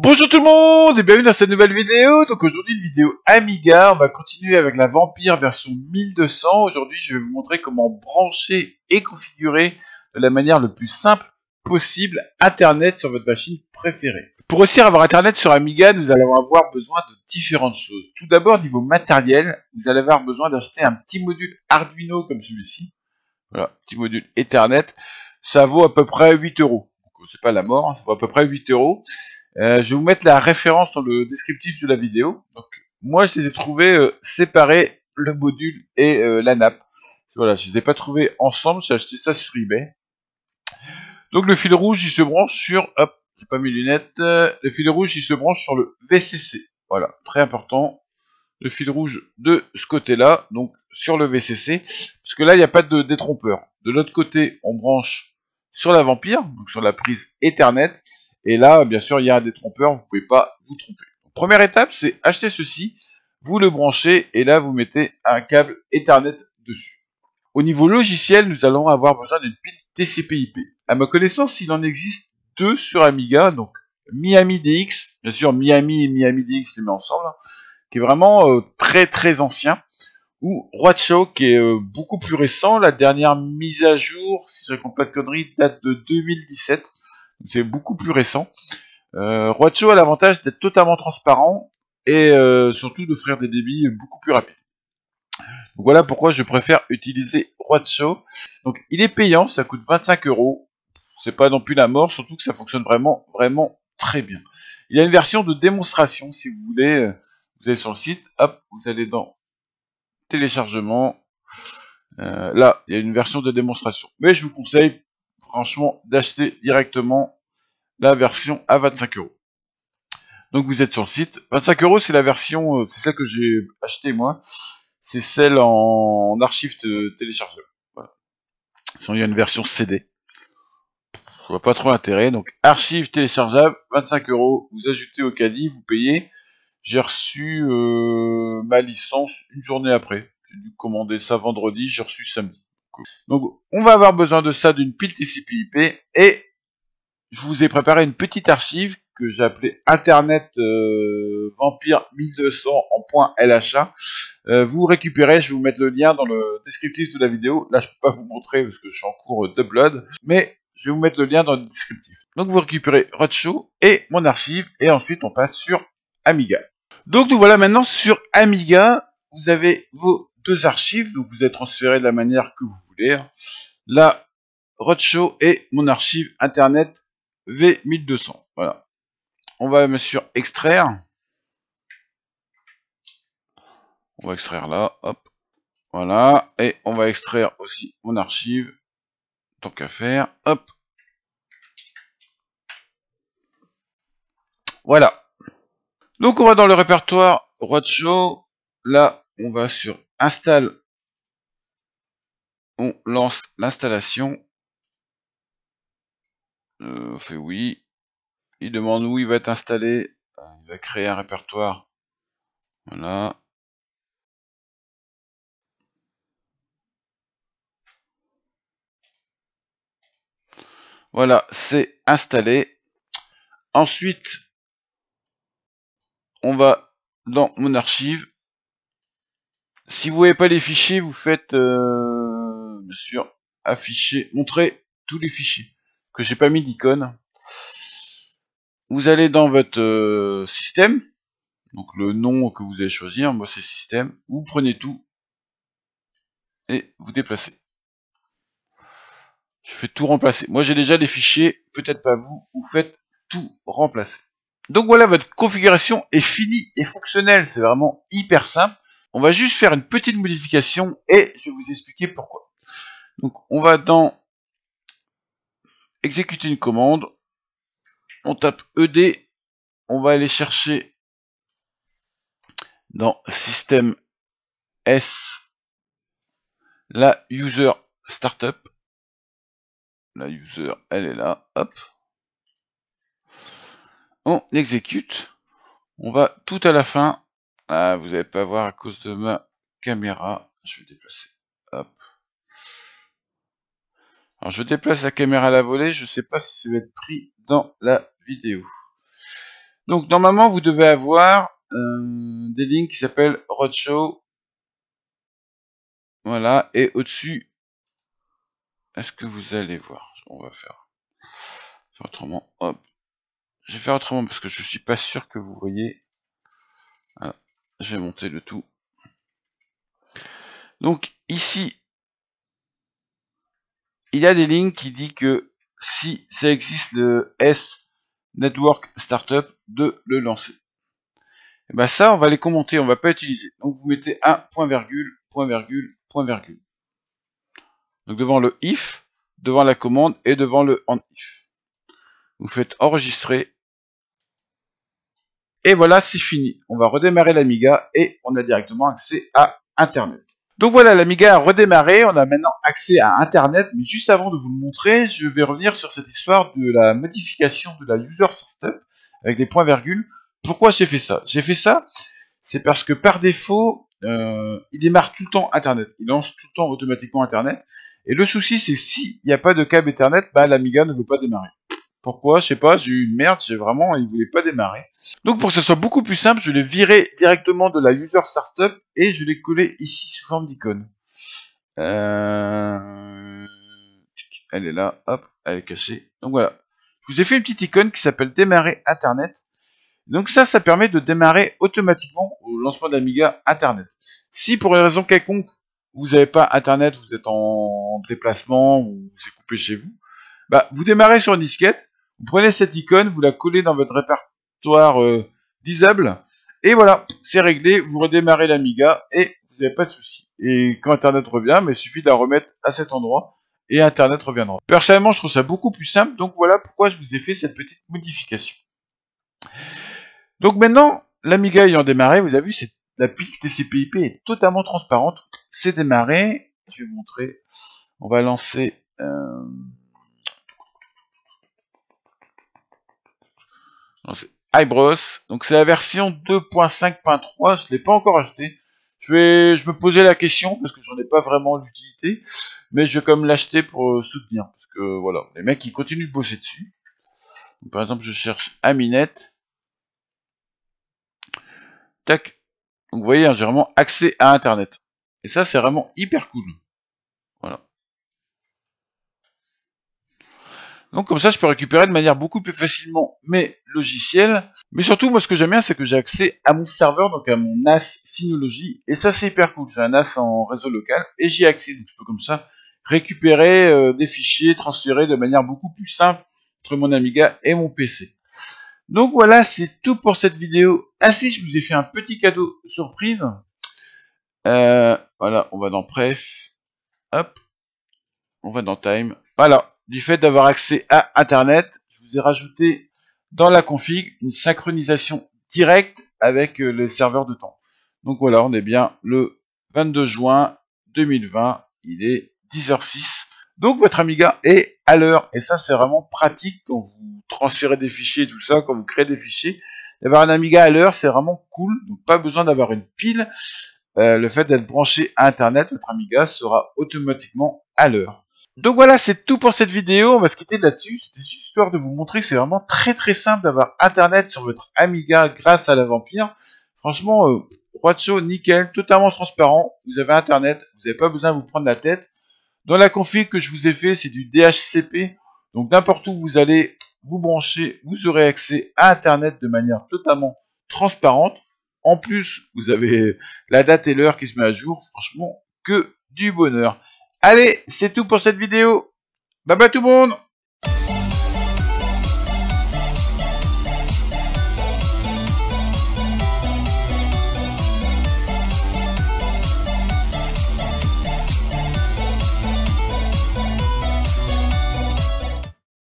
Bonjour tout le monde et bienvenue dans cette nouvelle vidéo. Donc aujourd'hui une vidéo Amiga, on va continuer avec la Vampire version 1200. Aujourd'hui je vais vous montrer comment brancher et configurer de la manière le plus simple possible Internet sur votre machine préférée. Pour réussir à avoir Internet sur Amiga, nous allons avoir besoin de différentes choses. Tout d'abord niveau matériel, vous allez avoir besoin d'acheter un petit module Arduino comme celui-ci. Voilà, petit module Ethernet. Ça vaut à peu près 8 euros. C'est pas la mort, ça vaut à peu près 8 euros. Je vais vous mettre la référence dans le descriptif de la vidéo. Donc, moi, je les ai trouvés séparés, le module et la nappe. Voilà, je les ai pas trouvés ensemble, j'ai acheté ça sur eBay. Donc, le fil rouge, il se branche sur... Hop, j'ai pas mes lunettes. Le fil rouge, il se branche sur le VCC. Voilà, très important. Le fil rouge de ce côté-là, donc sur le VCC. Parce que là, il n'y a pas de détrompeur. De l'autre côté, on branche sur la Vampire, donc sur la prise Ethernet. Et là, bien sûr, il y a un détrompeur, vous ne pouvez pas vous tromper. Donc, première étape, c'est acheter ceci, vous le branchez, et là, vous mettez un câble Ethernet dessus. Au niveau logiciel, nous allons avoir besoin d'une pile TCP/IP. À ma connaissance, il en existe deux sur Amiga, donc Miami DX, bien sûr, Miami et Miami DX les met ensemble, qui est vraiment très très ancien, ou Roadshow, qui est beaucoup plus récent. La dernière mise à jour, si je ne raconte pas de conneries, date de 2017. C'est beaucoup plus récent. Roadshow a l'avantage d'être totalement transparent et surtout d'offrir des débits beaucoup plus rapides. Donc voilà pourquoi je préfère utiliser Roadshow. Donc il est payant, ça coûte 25 euros. C'est pas non plus la mort, surtout que ça fonctionne vraiment très bien. Il y a une version de démonstration si vous voulez. Vous allez sur le site, hop, vous allez dans téléchargement. Là, il y a une version de démonstration. Mais je vous conseille franchement d'acheter directement la version à 25 euros. Donc vous êtes sur le site. 25 euros, c'est la version, c'est celle que j'ai achetée moi. C'est celle en archive téléchargeable. Voilà. Sinon, il y a une version CD. Je vois pas trop l'intérêt. Donc archive téléchargeable, 25 euros. Vous ajoutez au caddie, vous payez. J'ai reçu ma licence une journée après. J'ai dû commander ça vendredi, j'ai reçu samedi. Donc on va avoir besoin de ça, d'une pile TCP/IP, et je vous ai préparé une petite archive que j'ai appelée Internet Vampire 1200 en .lha. Vous récupérez, je vais vous mettre le lien dans le descriptif de la vidéo. Là, je peux pas vous montrer parce que je suis en cours d'upload, mais je vais vous mettre le lien dans le descriptif. Donc, vous récupérez Roadshow et mon archive, et ensuite, on passe sur Amiga. Donc, nous voilà maintenant sur Amiga. Vous avez vos deux archives, donc vous êtes transféré de la manière que vous voulez. Là, Roadshow et mon archive Internet V1200. Voilà. On va bien sûr extraire. On va extraire là, hop. Voilà. Et on va extraire aussi mon archive. Tant qu'à faire, hop. Voilà. Donc on va dans le répertoire Roadshow. Là, on va sur Install. On lance l'installation. On fait oui. Il demande où il va être installé. Il va créer un répertoire. Voilà. Voilà, c'est installé. Ensuite, on va dans mon archive. Si vous voyez pas les fichiers, vous faites bien sûr afficher, montrer tous les fichiers que j'ai pas mis d'icône. Vous allez dans votre système, donc le nom que vous allez choisir, moi c'est système. Vous prenez tout et vous déplacez. Je fais tout remplacer. Moi j'ai déjà les fichiers, peut-être pas vous. Vous faites tout remplacer. Donc voilà, votre configuration est finie et fonctionnelle. C'est vraiment hyper simple. On va juste faire une petite modification et je vais vous expliquer pourquoi. Donc on va dans exécuter une commande, on tape ED, on va aller chercher dans système S la user startup. La user, elle est là, hop. On exécute, on va tout à la fin. Ah, vous n'allez pas voir à cause de ma caméra, je vais déplacer, hop. Alors je déplace la caméra à la volée, je sais pas si ça va être pris dans la vidéo. Donc normalement vous devez avoir des lignes qui s'appellent Roadshow. Voilà, et au-dessus, est-ce que vous allez voir? On va faire autrement. Hop. Je vais faire autrement parce que je suis pas sûr que vous voyez. Voilà. Je vais monter le tout. Donc ici, il y a des lignes qui disent que si ça existe le S Network Startup, de le lancer. Et ben ça, on va les commenter, on va pas utiliser. Donc vous mettez un point virgule, point virgule, point virgule. Donc devant le if, devant la commande et devant le end if. Vous faites enregistrer. Et voilà, c'est fini. On va redémarrer l'Amiga et on a directement accès à Internet. Donc voilà, l'Amiga a redémarré, on a maintenant accès à Internet, mais juste avant de vous le montrer, je vais revenir sur cette histoire de la modification de la user startup avec des points-virgules. Pourquoi j'ai fait ça? J'ai fait ça, c'est parce que par défaut, il démarre tout le temps Internet, il lance tout le temps automatiquement Internet, et le souci c'est s'il n'y a pas de câble Ethernet, bah l'Amiga ne veut pas démarrer. Pourquoi? Je sais pas, j'ai eu une merde, il voulait pas démarrer. Donc pour que ce soit beaucoup plus simple, je l'ai viré directement de la user startup et je l'ai collé ici sous forme d'icône. Elle est là, hop, elle est cachée. Donc voilà. Je vous ai fait une petite icône qui s'appelle démarrer Internet. Donc ça permet de démarrer automatiquement au lancement d'Amiga Internet. Si pour une raison quelconque, vous n'avez pas Internet, vous êtes en déplacement ou c'est coupé chez vous, bah, vous démarrez sur une disquette, vous prenez cette icône, vous la collez dans votre répertoire disable, et voilà, c'est réglé, vous redémarrez l'Amiga, et vous n'avez pas de souci. Et quand Internet revient, mais il suffit de la remettre à cet endroit, et Internet reviendra. Personnellement, je trouve ça beaucoup plus simple, donc voilà pourquoi je vous ai fait cette petite modification. Donc maintenant, l'Amiga ayant démarré, vous avez vu, la pile TCP/IP est totalement transparente, c'est démarré, je vais vous montrer, on va lancer... c'est iBros, donc c'est la version 2.5.3, je l'ai pas encore acheté. Je me posais la question parce que j'en ai pas vraiment l'utilité, mais je vais quand même l'acheter pour soutenir parce que voilà, les mecs ils continuent de bosser dessus. Donc, par exemple, je cherche Aminet. Tac. Donc vous voyez, hein, j'ai vraiment accès à Internet. Et ça, c'est vraiment hyper cool. Voilà. Donc comme ça, je peux récupérer de manière beaucoup plus facilement mes logiciels. Mais surtout, moi, ce que j'aime bien, c'est que j'ai accès à mon serveur, donc à mon NAS Synology. Et ça, c'est hyper cool. J'ai un NAS en réseau local et j'y ai accès. Donc je peux comme ça récupérer des fichiers, transférer de manière beaucoup plus simple entre mon Amiga et mon PC. Donc voilà, c'est tout pour cette vidéo. Ainsi, je vous ai fait un petit cadeau surprise. Voilà, on va dans Pref. Hop. On va dans Time. Voilà. Du fait d'avoir accès à Internet, je vous ai rajouté dans la config une synchronisation directe avec les serveurs de temps. Donc voilà, on est bien le 22 juin 2020. Il est 10h06. Donc votre Amiga est à l'heure. Et ça, c'est vraiment pratique quand vous transférez des fichiers et tout ça, quand vous créez des fichiers. D'avoir un Amiga à l'heure, c'est vraiment cool. Donc pas besoin d'avoir une pile. Le fait d'être branché à Internet, votre Amiga sera automatiquement à l'heure. Donc voilà, c'est tout pour cette vidéo, on va se quitter là-dessus. C'était juste histoire de vous montrer que c'est vraiment très simple d'avoir Internet sur votre Amiga grâce à la Vampire. Franchement, Roadshow, nickel, totalement transparent. Vous avez Internet, vous n'avez pas besoin de vous prendre la tête. Dans la config que je vous ai fait, c'est du DHCP. Donc n'importe où vous allez vous brancher, vous aurez accès à Internet de manière totalement transparente. En plus, vous avez la date et l'heure qui se met à jour. Franchement, que du bonheur. Allez, c'est tout pour cette vidéo. Bye bye tout le monde.